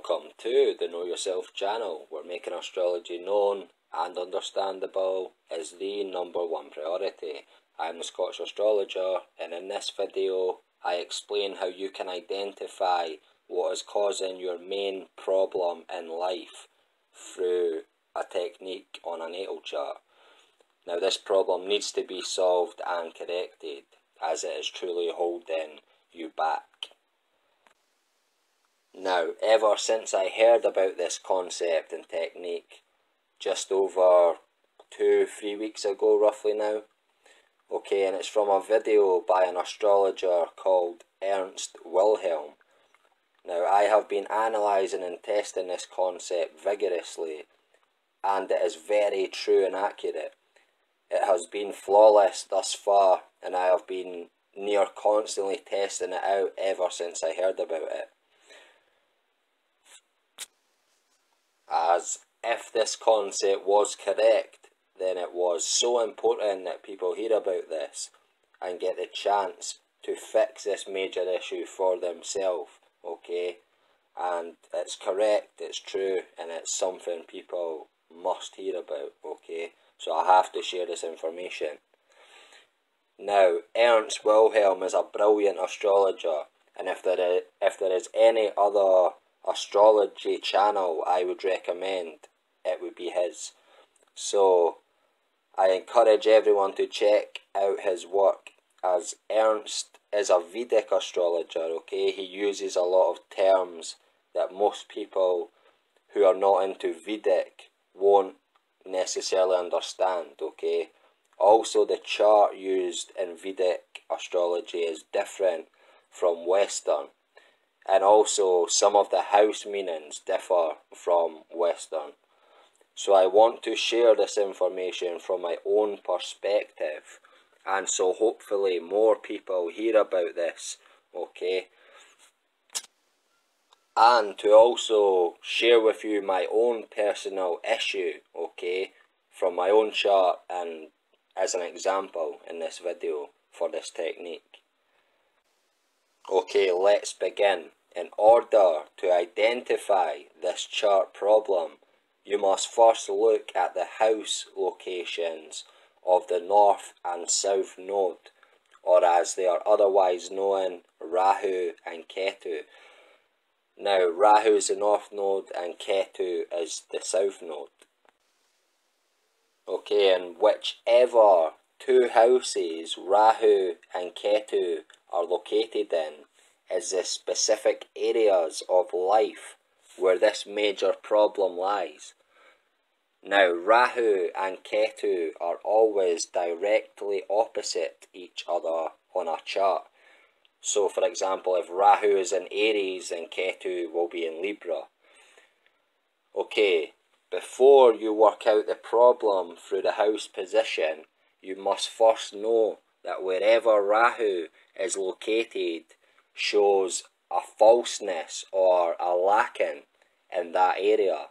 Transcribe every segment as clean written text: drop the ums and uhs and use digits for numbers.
Welcome to the Know Yourself channel, where making astrology known and understandable is the #1 priority. I'm the Scottish astrologer, and in this video I explain how you can identify what is causing your main problem in life through a technique on a natal chart. Now this problem needs to be solved and corrected, as it is truly holding you back. Now, ever since I heard about this concept and technique, just over 2-3 weeks ago roughly now, okay, and it's from a video by an astrologer called Ernst Wilhelm. Now, I have been analysing and testing this concept vigorously, and it is very true and accurate. It has been flawless thus far, and I have been near constantly testing it out ever since I heard about it. As if this concept was correct, then it was so important that people hear about this and get the chance to fix this major issue for themselves, okay? And it's correct, it's true, and it's something people must hear about, okay? So I have to share this information. Now, Ernst Wilhelm is a brilliant astrologer, and if there is any other astrology channel I would recommend, it would be his. So I encourage everyone to check out his work, as Ernst is a Vedic astrologer, okay? He uses a lot of terms that most people who are not into Vedic won't necessarily understand, okay? Also, the chart used in Vedic astrology is different from Western. And also, some of the house meanings differ from Western. So I want to share this information from my own perspective. And so hopefully more people hear about this, okay? And to also share with you my own personal issue, okay? From my own chart and as an example in this video for this technique. Okay, let's begin. In order to identify this chart problem, you must first look at the house locations of the north and south node, or as they are otherwise known, Rahu and Ketu. Now, Rahu is the north node and Ketu is the south node. Okay, and whichever two houses Rahu and Ketu are located in is the specific areas of life where this major problem lies. Now, Rahu and Ketu are always directly opposite each other on a chart. So, for example, if Rahu is in Aries, then Ketu will be in Libra. Okay, before you work out the problem through the house position, you must first know that wherever Rahu is located shows a falseness or a lacking in that area,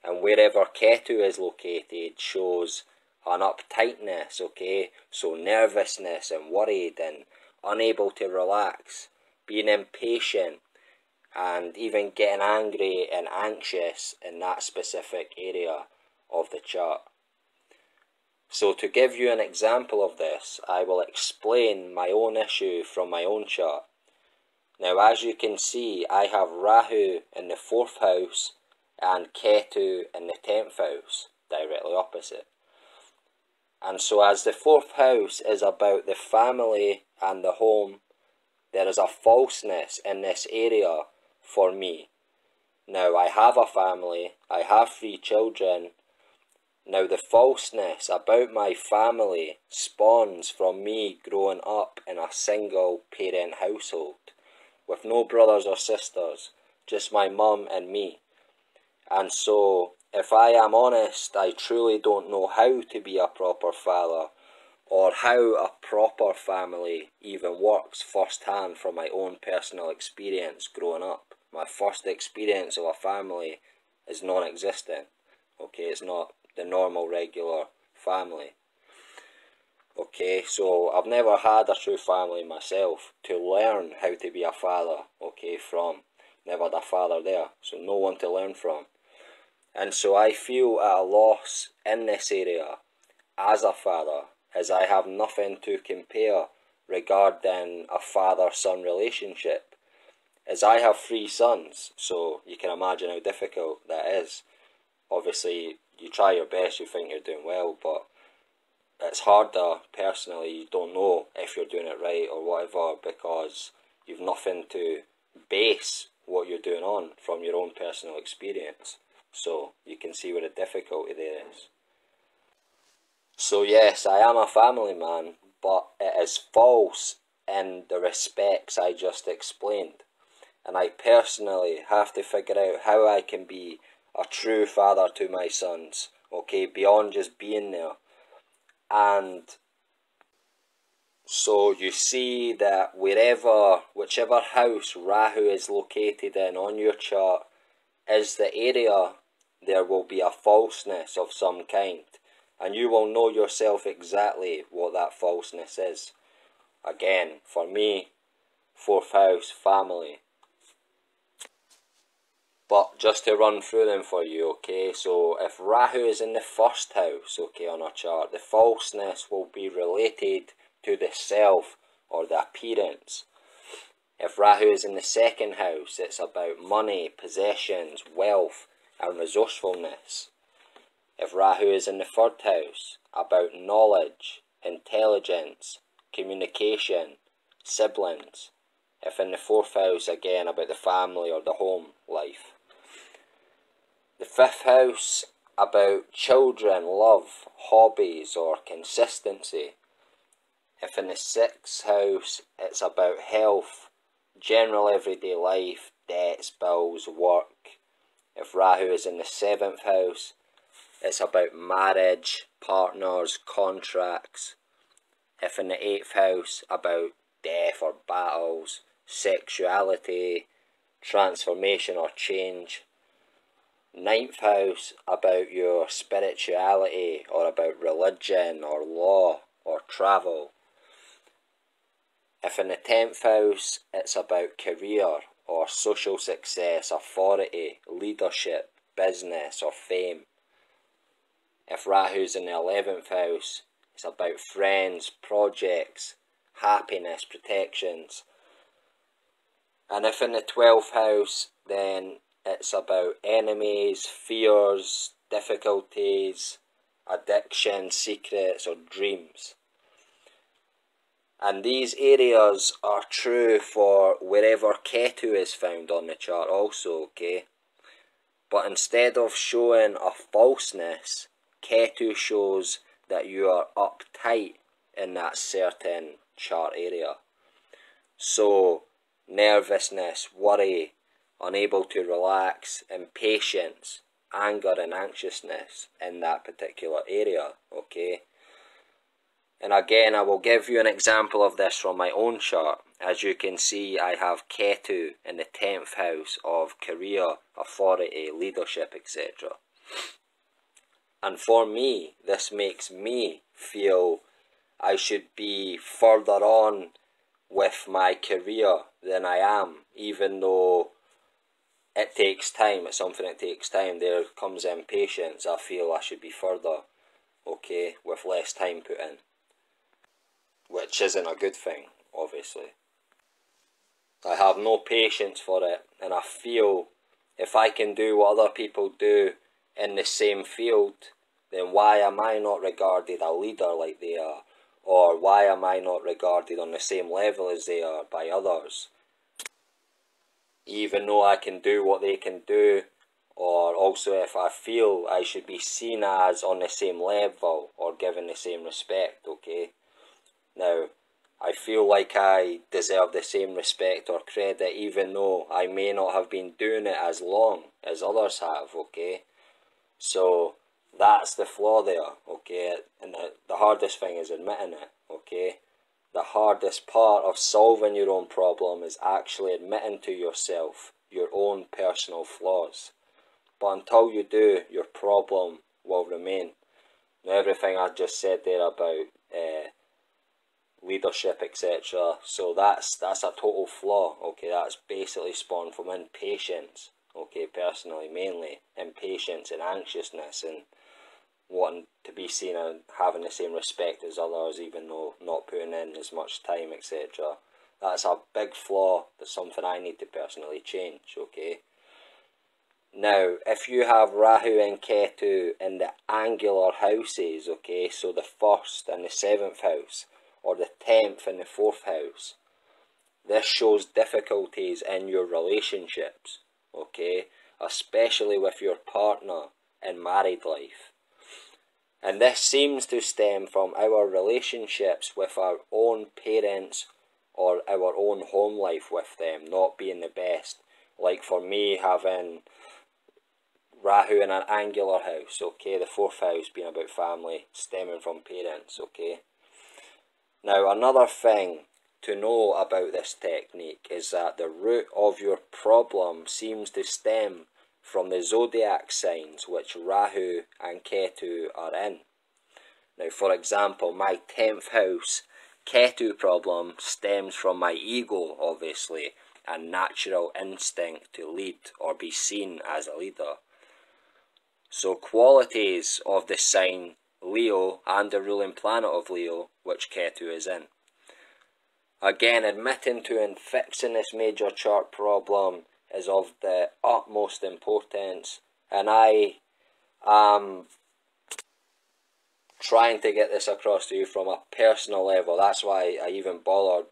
and wherever Ketu is located shows an uptightness, okay, so nervousness and worried and unable to relax, being impatient and even getting angry and anxious in that specific area of the chart. So to give you an example of this, I will explain my own issue from my own chart. Now, as you can see, I have Rahu in the 4th house and Ketu in the 10th house, directly opposite. And so as the 4th house is about the family and the home, there is a falseness in this area for me. Now, I have a family, I have 3 children. Now, the falseness about my family spawns from me growing up in a single parent household, with no brothers or sisters, just my mum and me. And so, if I am honest, I truly don't know how to be a proper father, or how a proper family even works firsthand from my own personal experience growing up. My first experience of a family is non-existent, okay, it's not the normal regular family. Okay, so I've never had a true family myself to learn how to be a father, okay, from. never had a father there, so no one to learn from. And so I feel at a loss in this area as a father, as I have nothing to compare regarding a father-son relationship. As I have 3 sons, so you can imagine how difficult that is. Obviously, you try your best, you think you're doing well, but it's harder. Personally, you don't know if you're doing it right or whatever, because you've nothing to base what you're doing on from your own personal experience. So you can see where the difficulty there is. So yes, I am a family man, but it is false in the respects I just explained. And I personally have to figure out how I can be a true father to my sons, okay, beyond just being there. And so you see that whichever house Rahu is located in on your chart is the area, there will be a falseness of some kind. And you will know yourself exactly what that falseness is. Again, for me, 4th house, family. But just to run through them for you, okay, so if Rahu is in the 1st house, okay, on our chart, the falseness will be related to the self or the appearance. If Rahu is in the 2nd house, it's about money, possessions, wealth, and resourcefulness. If Rahu is in the 3rd house, about knowledge, intelligence, communication, siblings. If in the 4th house, again, about the family or the home life. The 5th house, about children, love, hobbies, or consistency. If in the 6th house, it's about health, general everyday life, debts, bills, work. If Rahu is in the 7th house, it's about marriage, partners, contracts. If in the 8th house, about death or battles, sexuality, transformation or change. 9th house, about your spirituality or about religion or law or travel. If in the 10th house, it's about career or social success, authority, leadership, business or fame. If Rahu's in the 11th house, it's about friends, projects, happiness, protections. And if in the 12th house, then it's about enemies, fears, difficulties, addiction, secrets or dreams. And these areas are true for wherever Ketu is found on the chart also, okay? But instead of showing a falseness, Ketu shows that you are uptight in that certain chart area. So, nervousness, worry, unable to relax, impatience, anger and anxiousness in that particular area, okay? And again, I will give you an example of this from my own chart. As you can see, I have Ketu in the 10th house of career, authority, leadership, etc. And for me, this makes me feel I should be further on with my career than I am, even though it takes time. It's something that takes time. There comes impatience. I feel I should be further, okay, with less time put in, which isn't a good thing, obviously. I have no patience for it, and I feel if I can do what other people do in the same field, then why am I not regarded a leader like they are? Or why am I not regarded on the same level as they are by others? Even though I can do what they can do, or also if I feel I should be seen as on the same level or given the same respect, okay? Now, I feel like I deserve the same respect or credit even though I may not have been doing it as long as others have, okay? So, that's the flaw there, okay? And the hardest thing is admitting it, okay? The hardest part of solving your own problem is actually admitting to yourself your own personal flaws. But until you do, your problem will remain. Now, everything I just said there about leadership, etc. So that's a total flaw. Okay, that's basically spawned from impatience. Okay, personally, mainly impatience and anxiousness and wanting to be seen and having the same respect as others, even though not putting in as much time, etc. That's a big flaw. That's something I need to personally change. Okay. Now, if you have Rahu and Ketu in the angular houses, okay, so the 1st and the 7th house, or the 10th and the 4th house, this shows difficulties in your relationships, okay, especially with your partner in married life. And this seems to stem from our relationships with our own parents or our own home life with them not being the best. Like for me, having Rahu in an angular house, okay, the 4th house being about family, stemming from parents, okay. Now, another thing to know about this technique is that the root of your problem seems to stem from the zodiac signs which Rahu and Ketu are in. Now, for example, my 10th house Ketu problem stems from my ego, obviously, and natural instinct to lead or be seen as a leader. So qualities of the sign Leo and the ruling planet of Leo, which Ketu is in. Again, admitting to and fixing this major chart problem is of the utmost importance, and I am trying to get this across to you from a personal level. That's why I even bothered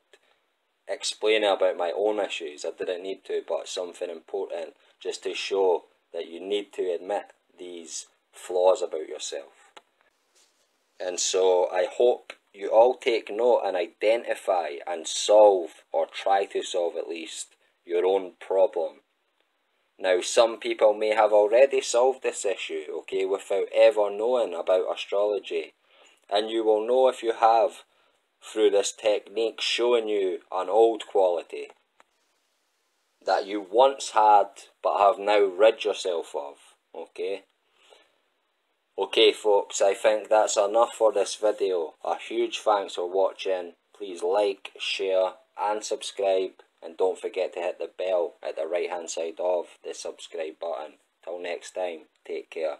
explaining about my own issues. I didn't need to, but it's something important just to show that you need to admit these flaws about yourself. And so I hope you all take note and identify and solve, or try to solve at least, your own problem. Now, some people may have already solved this issue, okay, without ever knowing about astrology. And you will know if you have through this technique showing you an old quality that you once had but have now rid yourself of, okay? Okay folks, I think that's enough for this video. A huge thanks for watching. Please like, share and subscribe, and don't forget to hit the bell at the right hand side of the subscribe button. Till next time, take care.